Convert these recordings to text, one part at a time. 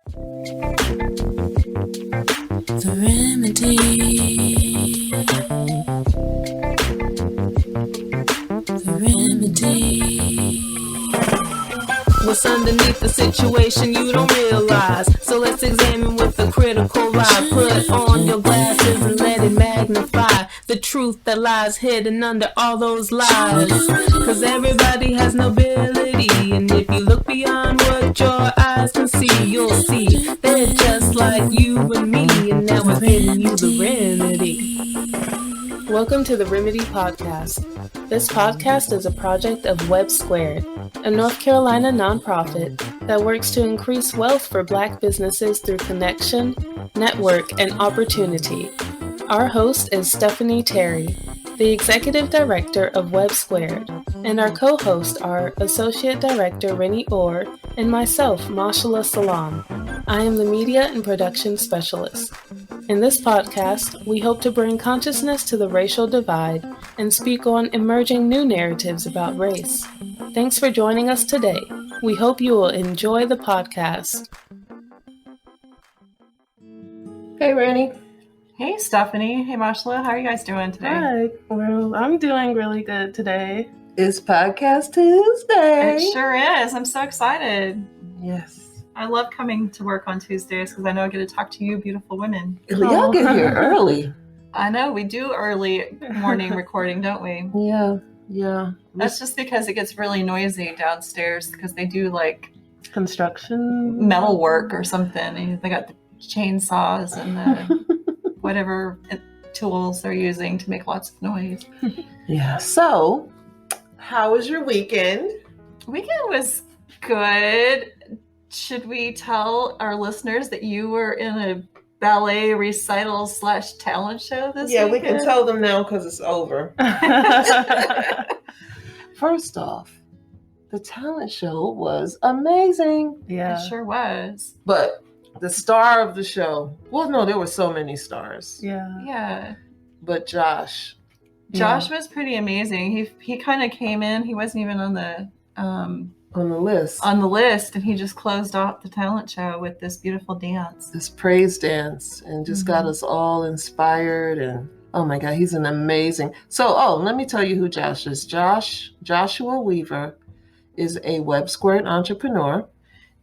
The remedy. The remedy. What's underneath the situation you don't realize? So let's examine with a critical eye. Put on your glasses and let it magnify the truth that lies hidden under all those lies. Cause everybody has nobility, and if you look beyond what your eyes can see, you'll see they're just like you and me, and now we're giving you the remedy. Welcome to the Remedy Podcast. This podcast is a project of WEBB Squared, a North Carolina nonprofit that works to increase wealth for Black businesses through connection, network, and opportunity. Our host is Stephanie Terry, the Executive Director of WEBB Squared, and our co-hosts are Associate Director Rinnie and myself, Mashallah Salaam. I am the Media and Production Specialist. In this podcast, we hope to bring consciousness to the racial divide and speak on emerging new narratives about race. Thanks for joining us today. We hope you will enjoy the podcast. Hey, Rinnie. Hey, Stephanie. Hey, Mashallah. How are you guys doing today? Hi. Well, I'm doing really good today. It's Podcast Tuesday. It sure is. I'm so excited. Yes. I love coming to work on Tuesdays because I know I get to talk to you beautiful women. Y'all get here early. I know. We do early morning recording, don't we? Yeah. That's just because it gets really noisy downstairs because they do like construction metal work or something. And they got the chainsaws and the whatever tools they're using to make lots of noise. Yeah. So, how was your weekend? Weekend was good. Should we tell our listeners that you were in a ballet recital / talent show this weekend? Yeah, we can tell them now because it's over. First off, the talent show was amazing. Yeah. It sure was. But the star of the show, well, no, there were so many stars. Yeah. But Josh was pretty amazing. He kind of came in. He wasn't even on the list, and he just closed off the talent show with this beautiful dance, this praise dance, and just got us all inspired. And oh my God, he's an amazing. So, let me tell you who Josh is. Joshua Weaver is a WEBB Squared entrepreneur,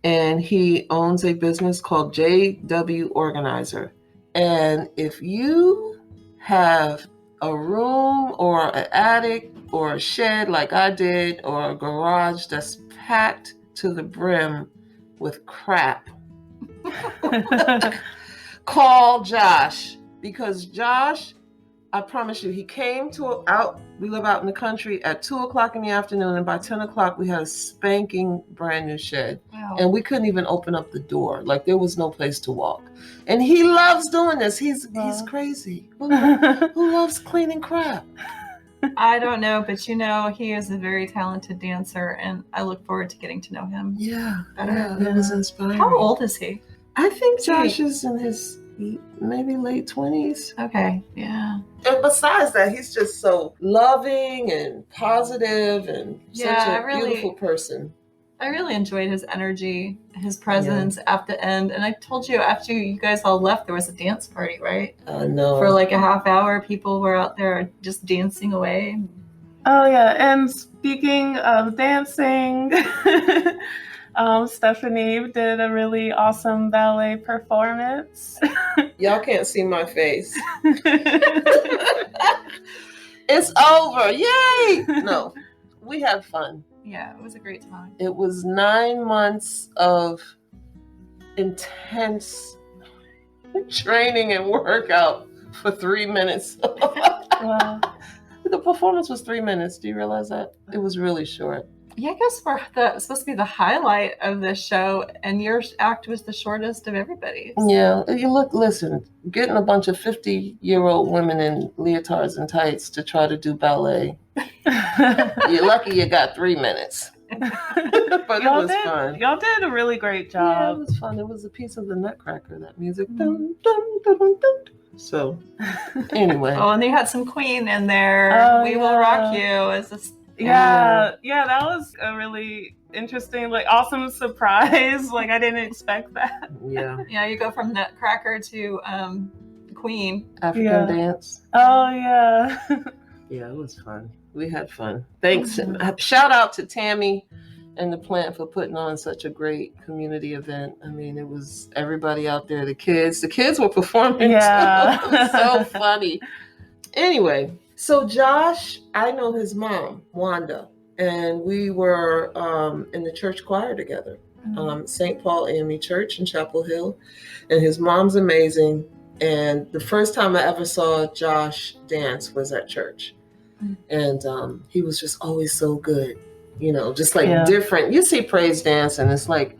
and he owns a business called JW Organizer. And if you have a room or an attic or a shed like I did, or a garage that's packed to the brim with crap, call Josh, because Josh, I promise you, he came we live out in the country, at 2:00 in the afternoon, and by 10 o'clock we had a spanking brand new shed. Wow. And we couldn't even open up the door. Like, there was no place to walk. And he loves doing this. He's crazy. Who loves cleaning crap? I don't know, but he is a very talented dancer, and I look forward to getting to know him. Yeah, it was inspiring. How old is he? I think Josh is in his maybe late 20s. Okay, yeah. And besides that, he's just so loving and positive and such a beautiful person. I really enjoyed his energy, his presence at the end. And I told you, after you guys all left, there was a dance party, right? No. For like a half hour, people were out there just dancing away. Oh, yeah. And speaking of dancing, Stephanie did a really awesome ballet performance. Y'all can't see my face. It's over. Yay! No, we had fun. Yeah, it was a great time. It was 9 months of intense training and workout for 3 minutes. Wow. The performance was 3 minutes. Do you realize that? It was really short. Yeah, I guess it's supposed to be the highlight of this show, and your act was the shortest of everybody's. Yeah, listen, getting a bunch of 50-year-old women in leotards and tights to try to do ballet. You're lucky you got 3 minutes. But it was fun. Y'all did a really great job. Yeah, it was fun. It was a piece of the Nutcracker, that music. Dun, dun, dun, dun, dun. So, anyway. Oh, and they had some Queen in there. Oh, We Will Rock You as a Yeah, that was a really interesting, like, awesome surprise. Like, I didn't expect that. Yeah. Yeah, you go from Nutcracker to Queen. African dance. Oh, yeah. Yeah, it was fun. We had fun. Thanks. Shout out to Tammy and the plant for putting on such a great community event. I mean, it was everybody out there. The kids were performing too. It was so funny. Anyway, so Josh, I know his mom, Wanda, and we were in the church choir together, St. Paul Amity Church in Chapel Hill, and his mom's amazing. And the first time I ever saw Josh dance was at church. And he was just always so good, you know, just like different. You see praise dance and it's like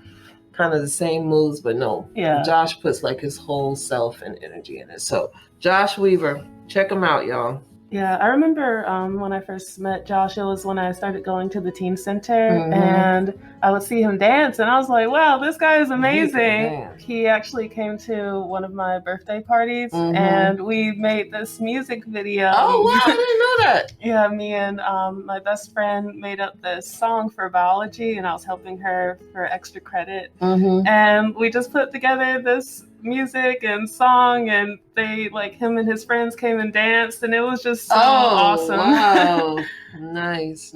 kind of the same moves, but no. Josh puts like his whole self and energy in it. So Josh Weaver, check him out, y'all. Yeah, I remember when I first met Josh, it was when I started going to the teen center, and I would see him dance, and I was like, wow, this guy is amazing. He actually came to one of my birthday parties, and we made this music video. Oh, wow, I didn't know that. Yeah, me and my best friend made up this song for biology, and I was helping her for extra credit. And we just put together this music and song, and they, like, him and his friends came and danced, and it was just so awesome. Wow. Nice.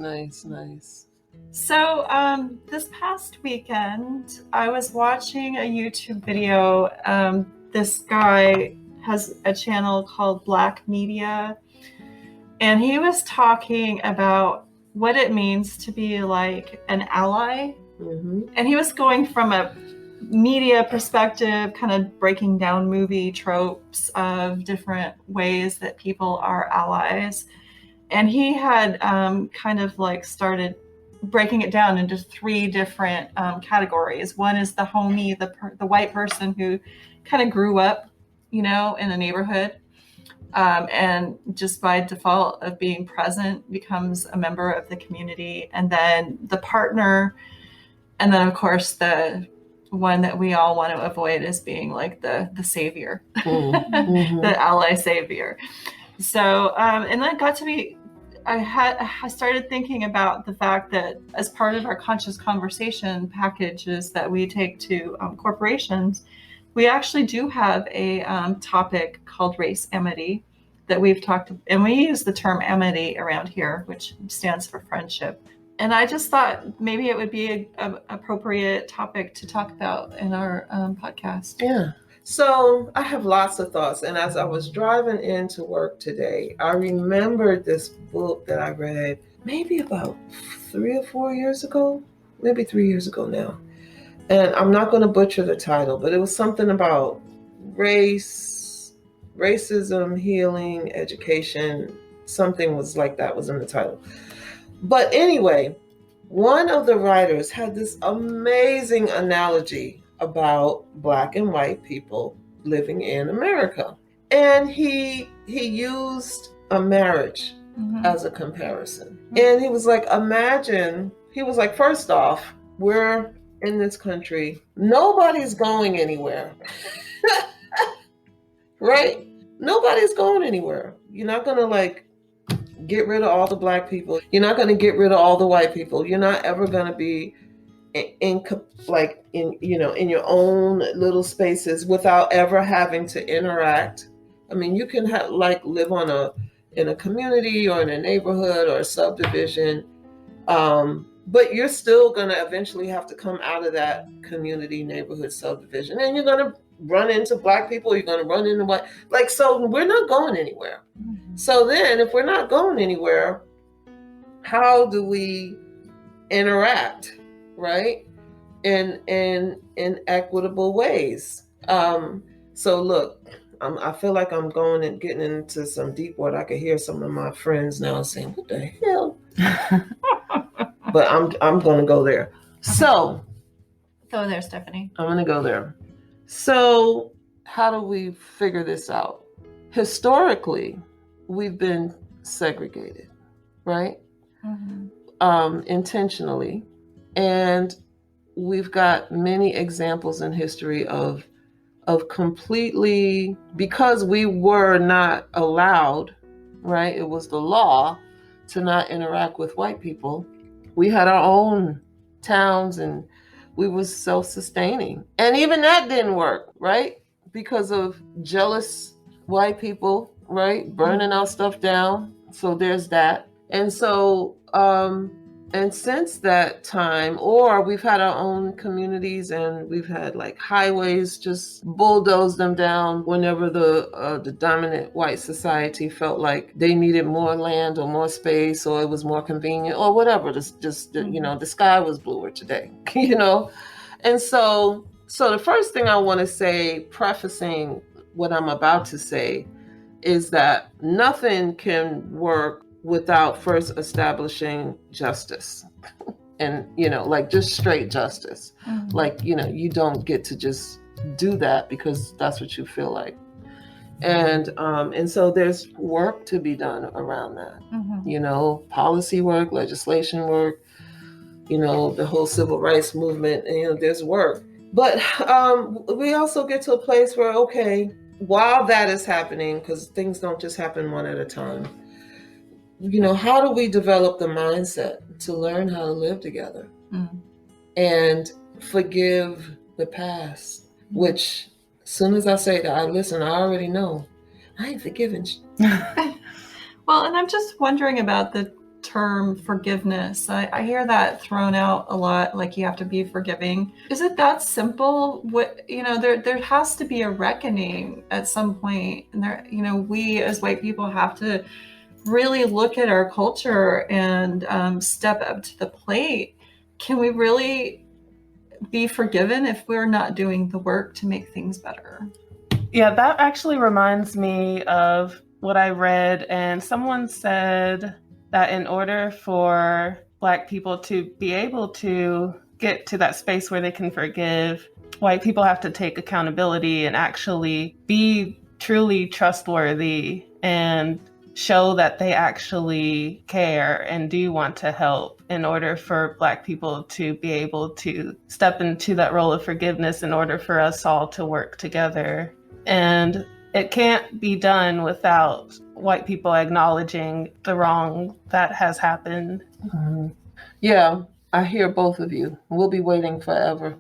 So this past weekend, I was watching a YouTube video. This guy has a channel called Black Media, and he was talking about what it means to be like an ally. And he was going from a media perspective, kind of breaking down movie tropes of different ways that people are allies. And he had kind of like started breaking it down into three different categories. One is the homie, the white person who kind of grew up, you know, in the neighborhood, and just by default of being present becomes a member of the community. And then the partner, and then of course the one that we all want to avoid is being like the savior, the ally savior. So, and that got to be, I started thinking about the fact that as part of our conscious conversation packages that we take to corporations, we actually do have a topic called race amity that we've talked, and we use the term amity around here, which stands for friendship. And I just thought maybe it would be an appropriate topic to talk about in our podcast. Yeah. So I have lots of thoughts. And as I was driving into work today, I remembered this book that I read maybe about 3 or 4 years ago, maybe 3 years ago now. And I'm not going to butcher the title, but it was something about racism, healing, education. Something was like that was in the title. But anyway, one of the writers had this amazing analogy about Black and white people living in America. And he used a marriage as a comparison. And he was like, imagine, he was like, first off, we're in this country. Nobody's going anywhere. Right? Nobody's going anywhere. You're not going to like get rid of all the Black people. You're not going to get rid of all the white people. You're not ever going to be in your own little spaces without ever having to interact. I mean, you can live in a community or in a neighborhood or a subdivision, but you're still going to eventually have to come out of that community, neighborhood, subdivision, and you're going to run into Black people. You're going to run into white, so we're not going anywhere. So then if we're not going anywhere, how do we interact, right? In equitable ways. So look, I feel like I'm going and getting into some deep water. I can hear some of my friends now saying, what the hell? But I'm going to go there. So Go there, Stephanie. I'm going to go there. So how do we figure this out? Historically, we've been segregated, right? Intentionally. And we've got many examples in history of completely, because we were not allowed, right? It was the law to not interact with white people. We had our own towns and we were self-sustaining. And even that didn't work, right? Because of jealous white people, right? Burning our stuff down. So there's that. And so, and since that time, or we've had our own communities and we've had like highways, just bulldoze them down whenever the dominant white society felt like they needed more land or more space, or it was more convenient or whatever. Just you know, the sky was bluer today, you know? And so the first thing I want to say, prefacing what I'm about to say, is that nothing can work without first establishing justice. And, you know, like just straight justice. Mm-hmm. Like, you know, you don't get to just do that because that's what you feel like. And so there's work to be done around that. Mm-hmm. You know, policy work, legislation work, you know, the whole civil rights movement, and, you know, there's work. But we also get to a place where, okay, while that is happening, because things don't just happen one at a time, you know, how do we develop the mindset to learn how to live together and forgive the past? Which, as soon as I say that, I already know I ain't forgiven. Well, and I'm just wondering about the term forgiveness. I hear that thrown out a lot, like you have to be forgiving. Is it that simple? What, you know, there has to be a reckoning at some point, and there, you know, we as white people have to really look at our culture and step up to the plate. Can we really be forgiven if we're not doing the work to make things better? Yeah, that actually reminds me of what I read, and someone said that in order for Black people to be able to get to that space where they can forgive, white people have to take accountability and actually be truly trustworthy and show that they actually care and do want to help in order for Black people to be able to step into that role of forgiveness in order for us all to work together. And it can't be done without white people acknowledging the wrong that has happened. Mm-hmm. Yeah, I hear both of you. We'll be waiting forever.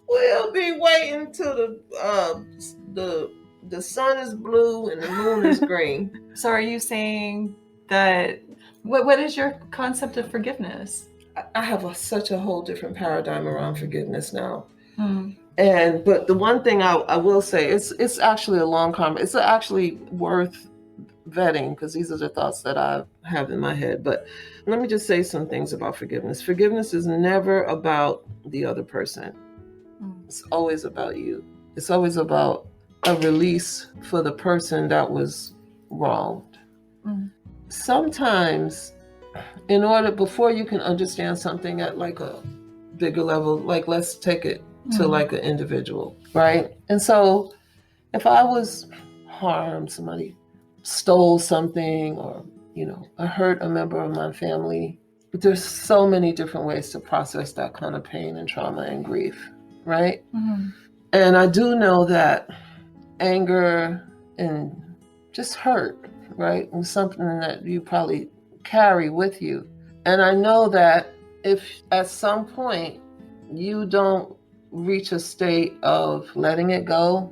We'll be waiting till the sun is blue and the moon is green. So are you saying that, what is your concept of forgiveness? I have such a whole different paradigm around forgiveness now. But the one thing I will say, it's actually a long conversation. It's actually worth vetting, because these are the thoughts that I have in my head. But let me just say some things about forgiveness. Forgiveness is never about the other person. It's always about you. It's always about a release for the person that was wronged. Sometimes, before you can understand something at like a bigger level, like let's take it to like an individual, right? And so if I was harmed, somebody stole something, or, you know, I hurt a member of my family, but there's so many different ways to process that kind of pain and trauma and grief, right? And I do know that anger and just hurt, right, is something that you probably carry with you. And I know that if at some point you don't reach a state of letting it go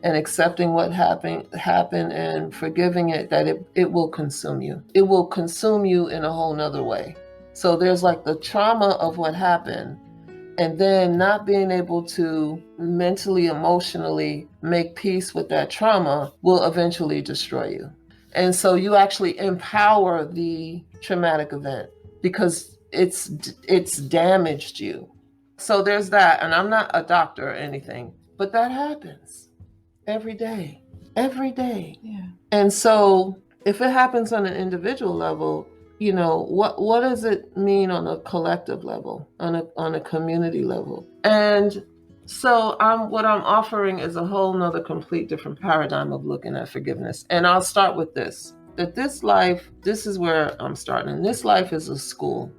and accepting what happened and forgiving it, that it will consume you. It will consume you in a whole nother way. So there's like the trauma of what happened, and then not being able to mentally, emotionally make peace with that trauma will eventually destroy you. And so you actually empower the traumatic event because it's damaged you. So there's that. And I'm not a doctor or anything, but that happens every day. Yeah. And so if it happens on an individual level, you know, what does it mean on a collective level, on a community level? And so what I'm offering is a whole nother complete different paradigm of looking at forgiveness. And I'll start with this, that this is where I'm starting. This life is a school,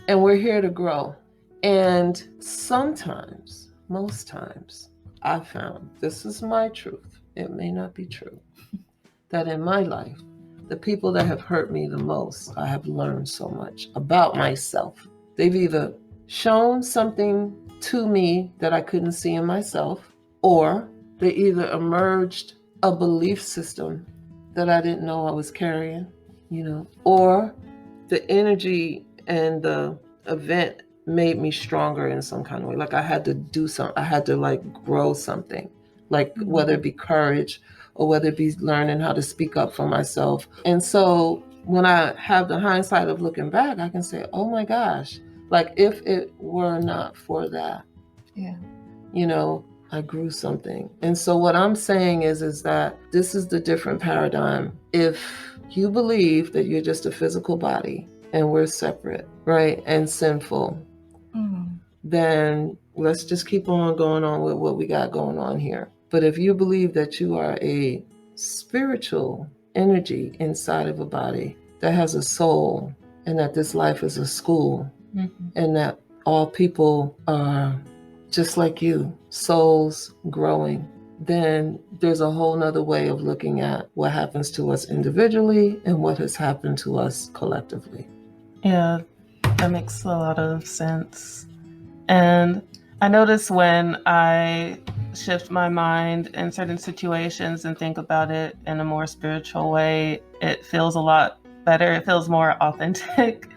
and we're here to grow. And sometimes, most times, I've found, this is my truth, it may not be true, that in my life, the people that have hurt me the most, I have learned so much about myself. They've either shown something to me that I couldn't see in myself, or they either emerged a belief system that I didn't know I was carrying, or the energy and the event made me stronger in some kind of way. Like I had to do something, I had to like grow something, like whether it be courage or whether it be learning how to speak up for myself. And so when I have the hindsight of looking back, I can say, oh my gosh, like if it were not for that, I grew something. And so what I'm saying is that this is the different paradigm. If you believe that you're just a physical body and we're separate, right, and sinful, then let's just keep on going on with what we got going on here. But if you believe that you are a spiritual energy inside of a body that has a soul, and that this life is a school, and that all people are just like you, souls growing, then there's a whole nother way of looking at what happens to us individually and what has happened to us collectively. Yeah, that makes a lot of sense. And I notice when I shift my mind in certain situations and think about it in a more spiritual way, it feels a lot better. It feels more authentic.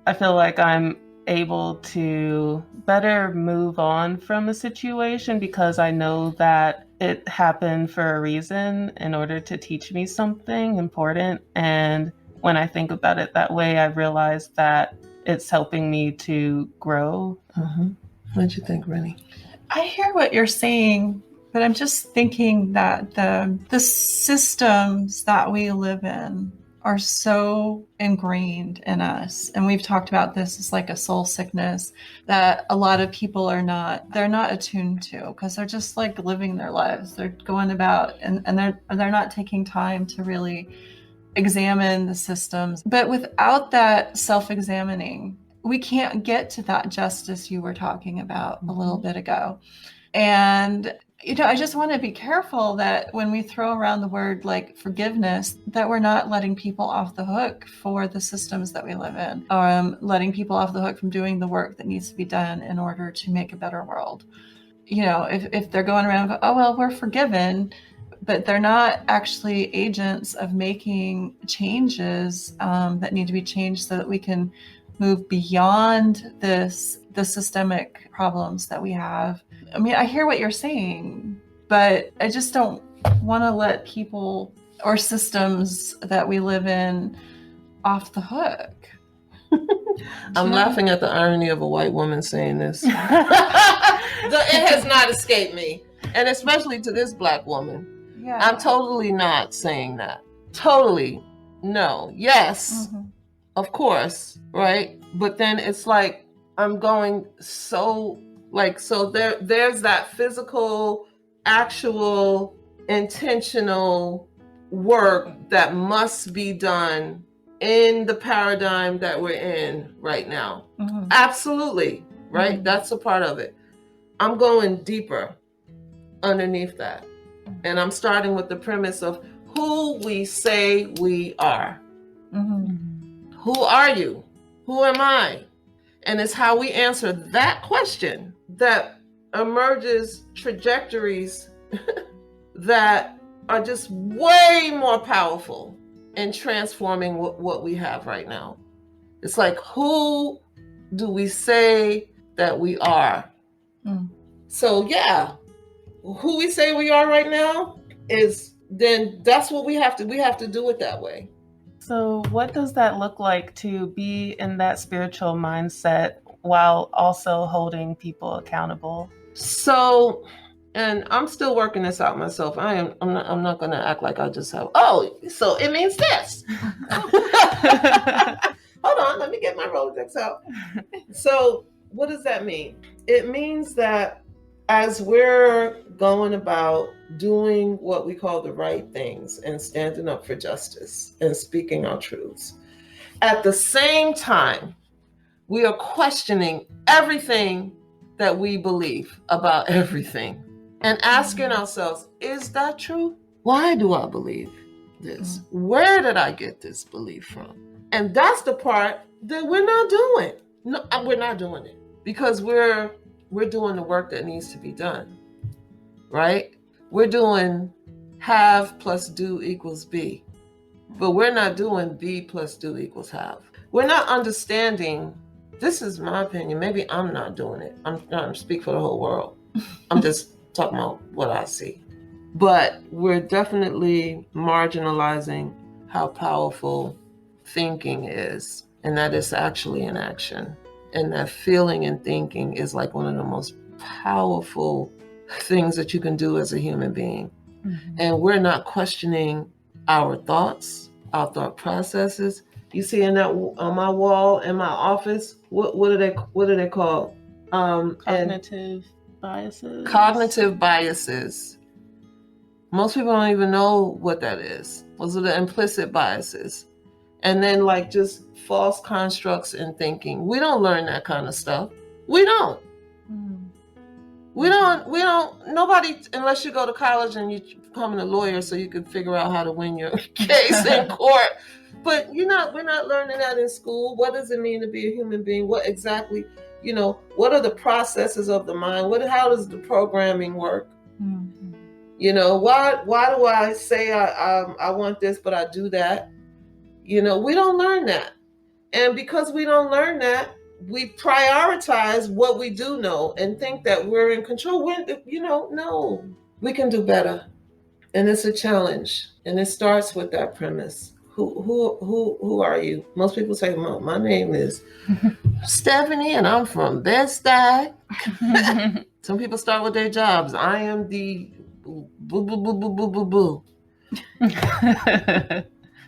I feel like I'm able to better move on from a situation because I know that it happened for a reason in order to teach me something important. And when I think about it that way, I realize that it's helping me to grow. What'd you think, Rinnie? I hear what you're saying, but I'm just thinking that the systems that we live in are so ingrained in us. And we've talked about this as like a soul sickness that a lot of people they're not attuned to, because they're just like living their lives. They're going about and they're not taking time to really examine the systems. But without that self-examining, we can't get to that justice you were talking about a little bit ago. And I just want to be careful that when we throw around the word like forgiveness, that we're not letting people off the hook for the systems that we live in, letting people off the hook from doing the work that needs to be done in order to make a better world. If they're going around, oh, well, we're forgiven, but they're not actually agents of making changes that need to be changed so that we can move beyond the systemic problems that we have. I mean, I hear what you're saying, but I just don't want to let people or systems that we live in off the hook. I'm laughing at the irony of a white woman saying this. It has not escaped me. And especially to this Black woman. Yeah. I'm totally not saying that. Totally. No. Yes. Of course. Right. But then it's like, I'm going so there's that physical, actual, intentional work that must be done in the paradigm that we're in right now. Absolutely. Right. That's a part of it. I'm going deeper underneath that. And I'm starting with the premise of who we say we are. Who are you? Who am I? And it's how we answer that question that emerges trajectories that are just way more powerful in transforming what we have right now. It's like, who do we say that we are? So yeah, who we say we are right now then that's what we have to do it that way. So what does that look like to be in that spiritual mindset while also holding people accountable? So, and I'm still working this out myself. I'm not going to act like I just have, so it means this. Hold on, let me get my Rolodex out. So what does that mean? It means that as we're going about doing what we call the right things and standing up for justice and speaking our truths, at the same time, we are questioning everything that we believe about everything and asking ourselves, is that true? Why do I believe this? Where did I get this belief from? And that's the part that we're not doing. No, we're not doing it because we're doing the work that needs to be done, right? We're doing have plus do equals be, but we're not doing be plus do equals have. We're not understanding. This is my opinion. Maybe I'm not doing it. I'm not going to speak for the whole world. I'm just talking about what I see. But we're definitely marginalizing how powerful thinking is, and that is actually an action. And that feeling and thinking is like one of the most powerful things that you can do as a human being. Mm-hmm. And we're not questioning our thoughts, our thought processes. You see in that on my wall in my office, what are they called? Cognitive biases. Cognitive biases. Most people don't even know what that is. Those are the implicit biases. And then like just false constructs in thinking. We don't learn that kind of stuff. We don't. We don't, nobody, unless you go to college and you're becoming a lawyer so you can figure out how to win your case in court. But we're not learning that in school. What does it mean to be a human being? What exactly, what are the processes of the mind? How does the programming work? Mm-hmm. Why do I say I want this, but I do that? We don't learn that. And because we don't learn that, we prioritize what we do know and think that we're in control. No, we can do better. And it's a challenge. And it starts with that premise. Who are you? Most people say, my name is Stephanie and I'm from Bed-Stuy. Some people start with their jobs. I am the boo, boo, boo, boo, boo, boo, boo, boo.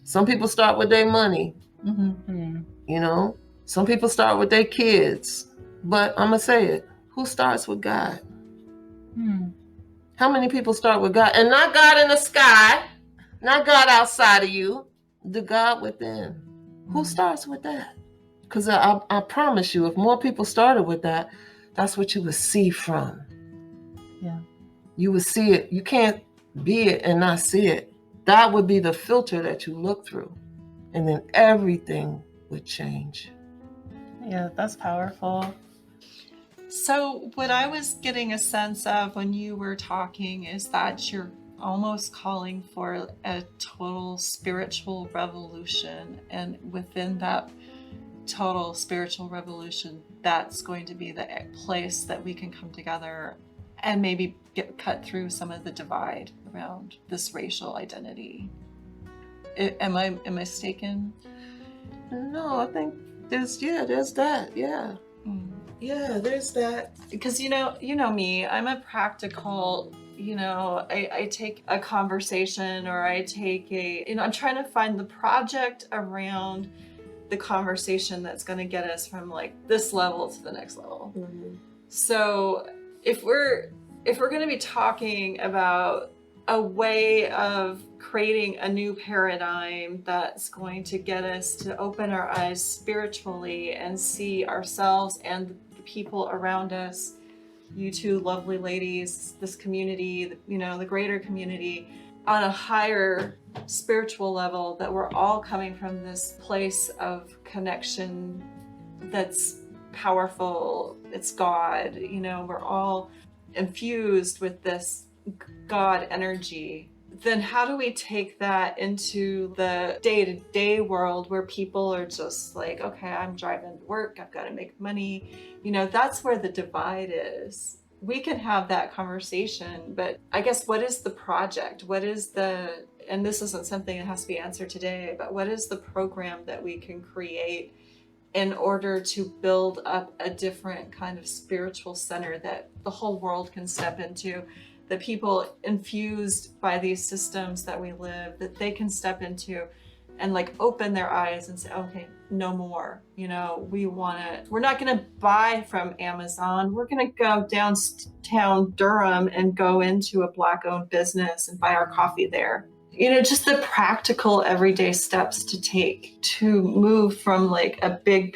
Some people start with their money. Mm-hmm. Some people start with their kids. But I'm going to say it. Who starts with God? How many people start with God? And not God in the sky, not God outside of you, the God within. Who starts with that? Because I promise you, if more people started with that, that's what you would see from. Yeah. You would see it. You can't be it and not see it. That would be the filter that you look through. And then everything would change. Yeah, that's powerful. So what I was getting a sense of when you were talking is that you're almost calling for a total spiritual revolution. And within that total spiritual revolution, that's going to be the place that we can come together and maybe cut through some of the divide around this racial identity. Am I mistaken? No, I think there's that. Yeah. Yeah, there's that. Because you know me, I'm a practical, I take a conversation or I take I'm trying to find the project around the conversation that's going to get us from like this level to the next level. Mm-hmm. So if we're going to be talking about a way of creating a new paradigm that's going to get us to open our eyes spiritually and see ourselves and the people around us, you two lovely ladies, this community, the greater community, on a higher spiritual level, that we're all coming from this place of connection that's powerful. It's God, we're all infused with this God energy. Then how do we take that into the day-to-day world where people are just like, okay, I'm driving to work, I've got to make money. That's where the divide is. We can have that conversation, but I guess what is the project? And this isn't something that has to be answered today, but what is the program that we can create in order to build up a different kind of spiritual center that the whole world can step into? The people infused by these systems that we live, that they can step into and like open their eyes and say, okay, no more. We're not going to buy from Amazon. We're going to go downtown Durham and go into a Black-owned business and buy our coffee there. Just the practical everyday steps to take to move from like a big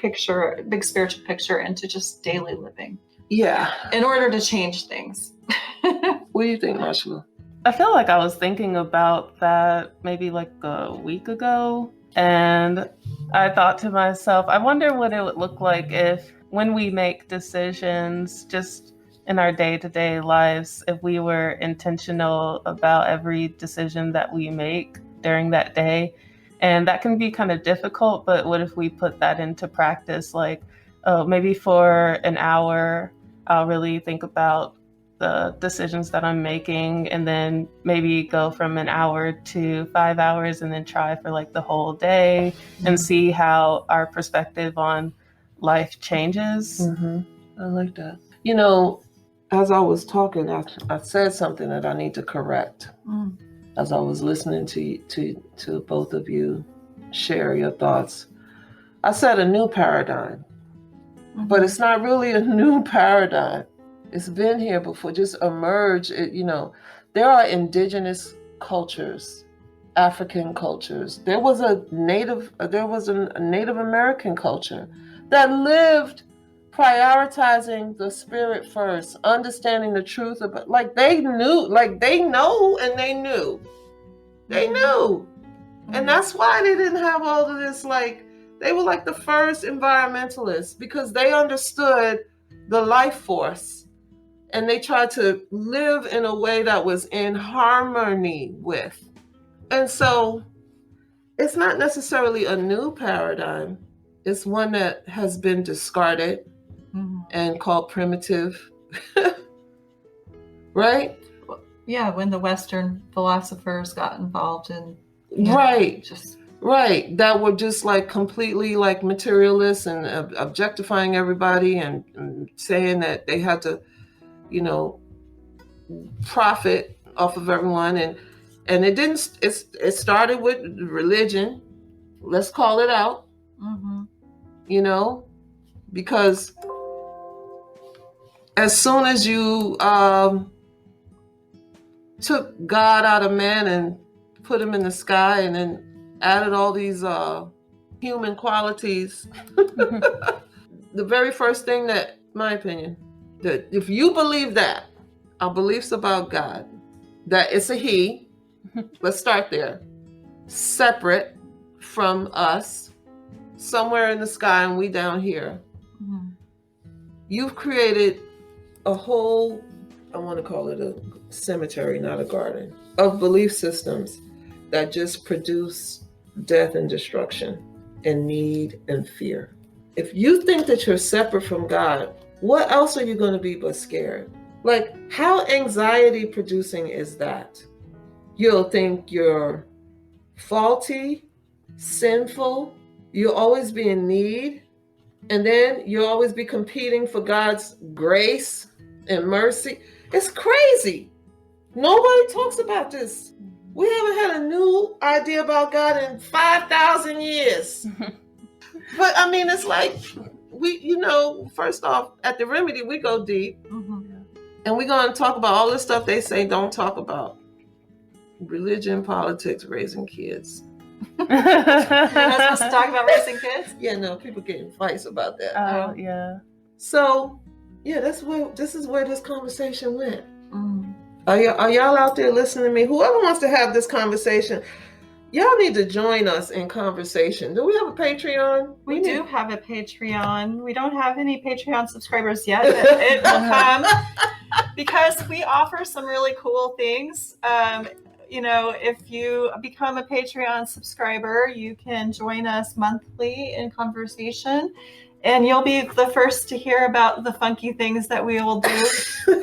spiritual picture into just daily living. Yeah. In order to change things. What do you think, Mashallah? I feel like I was thinking about that maybe like a week ago, and I thought to myself, I wonder what it would look like if when we make decisions just in our day-to-day lives, if we were intentional about every decision that we make during that day. And that can be kind of difficult, but what if we put that into practice? Like, oh, maybe for an hour, I'll really think about the decisions that I'm making, and then maybe go from an hour to 5 hours, and then try for like the whole day and see how our perspective on life changes. I like that. You know, as I was talking, I said something that I need to correct. As I was listening to both of you share your thoughts, I said a new paradigm, but it's not really a new paradigm. It's been here before, just emerged. There are indigenous cultures, African cultures. There was a Native American culture that lived prioritizing the spirit first, understanding the truth about, like they knew, like they know, and they knew. And that's why they didn't have all of this, like they were like the first environmentalists, because they understood the life force and they tried to live in a way that was in harmony with. And so it's not necessarily a new paradigm. It's one that has been discarded and called primitive, right? Yeah, when the Western philosophers got involved in Right, that were just like completely like materialists and objectifying everybody and saying that they had to, profit off of everyone, and it didn't. It started with religion. Let's call it out. Because as soon as you took God out of man and put him in the sky, and then added all these human qualities, the very first thing that, my opinion, that if you believe that our beliefs about God, that it's a he, let's start there, separate from us, somewhere in the sky and we down here, you've created a whole, I want to call it a cemetery, not a garden, of belief systems that just produce death and destruction and need and fear. If you think that you're separate from God, what else are you going to be but scared? Like, how anxiety producing is that? You'll think you're faulty, sinful, you'll always be in need, and then you'll always be competing for God's grace and mercy. It's crazy. Nobody talks about this. We haven't had a new idea about God in 5,000 years. But I mean, it's like, first off, at the Remedy, we go deep. And we're going to talk about all the stuff they say don't talk about. Religion, politics, raising kids. You're not supposed to talk about raising kids? Yeah, no, people get in fights about that. Oh, yeah. So, yeah, this is where this conversation went. Are y'all out there listening to me? Whoever wants to have this conversation, y'all need to join us in conversation. Do we have a Patreon? We do have a Patreon. We don't have any Patreon subscribers yet, but it will come because we offer some really cool things. If you become a Patreon subscriber, you can join us monthly in conversation, and you'll be the first to hear about the funky things that we will do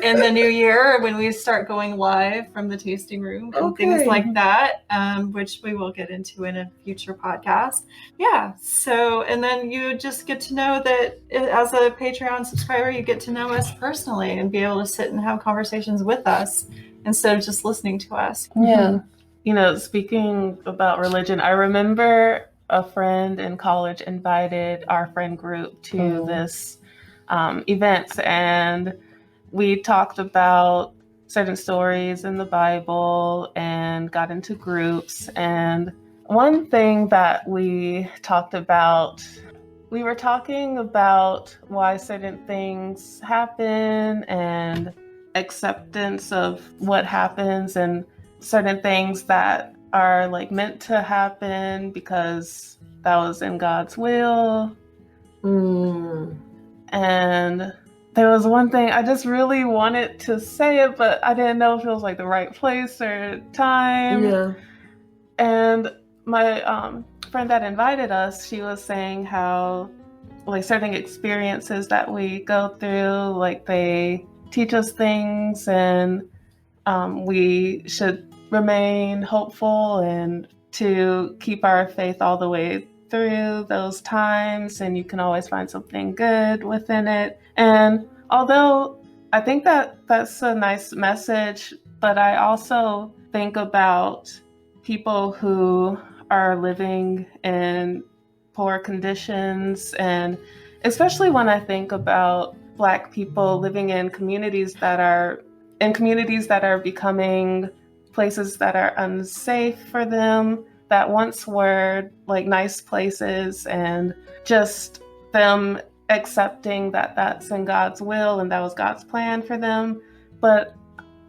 in the new year when we start going live from the tasting room and things like that, which we will get into in a future podcast. Yeah. So, and then you just get to know that as a Patreon subscriber, you get to know us personally and be able to sit and have conversations with us instead of just listening to us. Yeah. Speaking about religion, I remember a friend in college invited our friend group to this event, and we talked about certain stories in the Bible and got into groups. And one thing that we talked about, we were talking about why certain things happen and acceptance of what happens and certain things that are like meant to happen because that was in God's will. And there was one thing I just really wanted to say it, but I didn't know if it was like the right place or time. Yeah. And my friend that invited us, she was saying how like certain experiences that we go through, like they teach us things, and we should remain hopeful and to keep our faith all the way through those times, and you can always find something good within it. And although I think that that's a nice message, but I also think about people who are living in poor conditions, and especially when I think about Black people living in communities that are becoming places that are unsafe for them, that once were like nice places, and just them accepting that that's in God's will and that was God's plan for them. But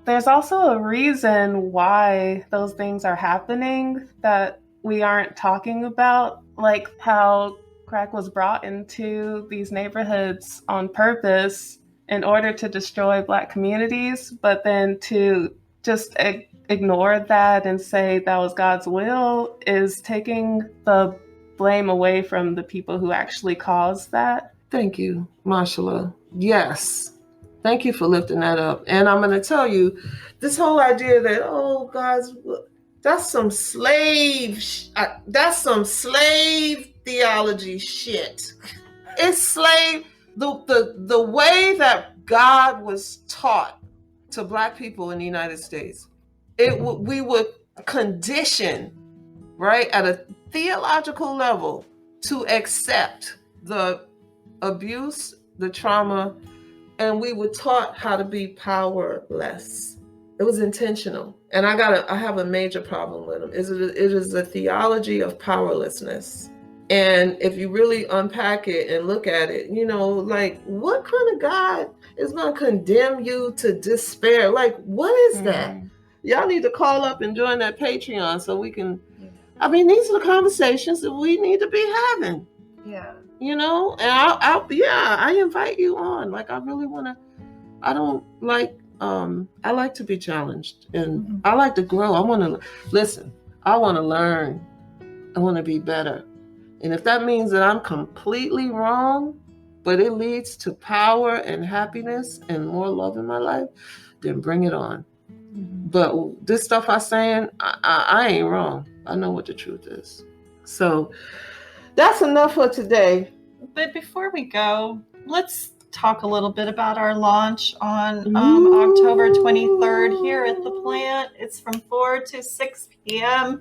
there's also a reason why those things are happening that we aren't talking about, like how crack was brought into these neighborhoods on purpose in order to destroy Black communities, but then to just ignore that and say that was God's will is taking the blame away from the people who actually caused that. Thank you, Mashallah. Yes. Thank you for lifting that up. And I'm going to tell you, this whole idea that, oh, God's, that's some slave theology shit. It's slave. The way that God was taught to Black people in the United States, we were conditioned, right, at a theological level to accept the abuse, the trauma, and we were taught how to be powerless. It was intentional. And I have a major problem with them. It is a theology of powerlessness. And if you really unpack it and look at it, you know, like, what kind of God is going to condemn you to despair? Like, what is that? Y'all need to call up and join that Patreon so we can, I mean, these are the conversations that we need to be having. Yeah. You know, and I invite you on. Like, I really want to, I like to be challenged, and I like to grow. I want to listen. I want to learn. I want to be better. And if that means that I'm completely wrong, but it leads to power and happiness and more love in my life, then bring it on. But this stuff I'm saying, I ain't wrong. I know what the truth is. So that's enough for today. But before we go, let's talk a little bit about our launch on October 23rd here at the plant. It's from 4 to 6 p.m.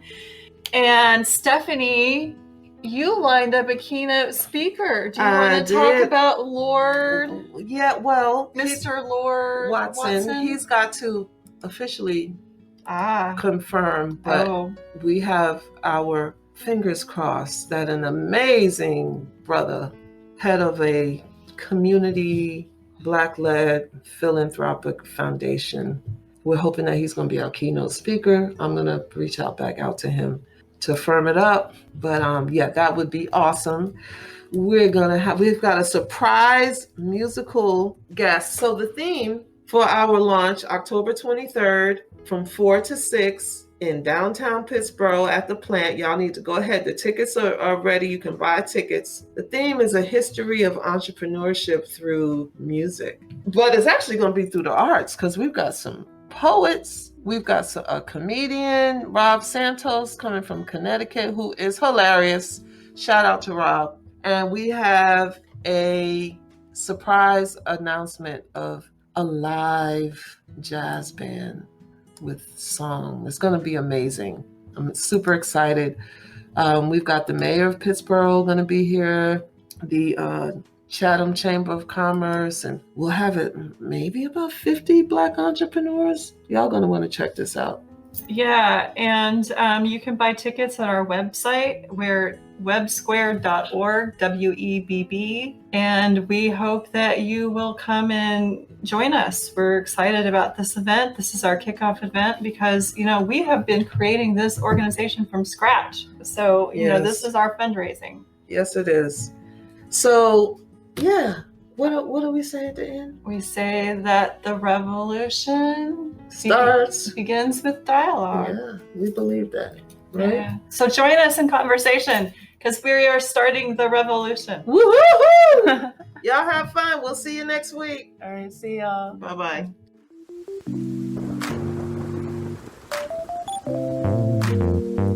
And Stephanie, you lined up a keynote speaker. Do you want to talk about Lord? Yeah, well, Mr. Lord Watson. He's got to officially confirm, but we have our fingers crossed that an amazing brother, head of a community Black-led philanthropic foundation, we're hoping that he's going to be our keynote speaker. I'm going to reach back out to him to firm it up. But that would be awesome. We've got a surprise musical guest. So the theme for our launch, October 23rd, from 4 to 6 in downtown Pittsburgh at the plant. Y'all need to go ahead. The tickets are ready. You can buy tickets. The theme is a history of entrepreneurship through music. But it's actually going to be through the arts, because we've got some poets. We've got a comedian, Rob Santos, coming from Connecticut, who is hilarious. Shout out to Rob. And we have a surprise announcement of a live jazz band with song. It's going to be amazing. I'm super excited. We've got the mayor of Pittsburgh going to be here, the Chatham Chamber of Commerce, and we'll have maybe about 50 Black entrepreneurs. Y'all going to want to check this out. Yeah, and you can buy tickets at our website. We're webbsquared.org, WEBB, and we hope that you will come and join us. We're excited about this event. This is our kickoff event because, we have been creating this organization from scratch. So, this is our fundraising. Yes, it is. So, yeah. What do we say at the end? We say that the revolution begins with dialogue. Yeah, we believe that, right? Yeah. So join us in conversation because we are starting the revolution. Woo-hoo-hoo! Y'all have fun. We'll see you next week. All right, see y'all. Bye-bye.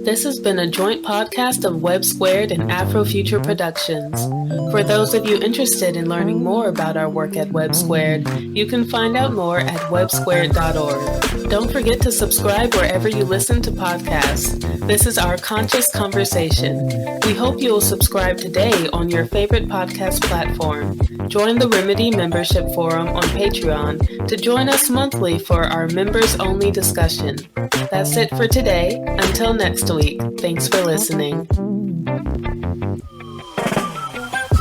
This has been a joint podcast of WEBB Squared and Afro Future Productions. For those of you interested in learning more about our work at WEBB Squared, you can find out more at webbsquared.org. Don't forget to subscribe wherever you listen to podcasts. This is our conscious conversation. We hope you will subscribe today on your favorite podcast platform. Join the Remedy Membership Forum on Patreon to join us monthly for our members-only discussion. That's it for today. Until next week, thanks for listening.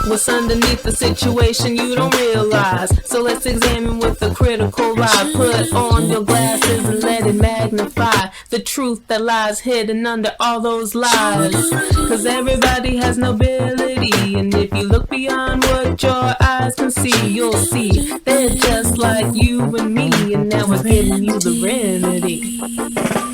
What's underneath the situation you don't realize? So let's examine with a critical eye. Put on your glasses and let it magnify the truth that lies hidden under all those lies. Cause everybody has nobility, and if you look beyond what your eyes can see, you'll see they're just like you and me, and now we're giving you the remedy. The remedy.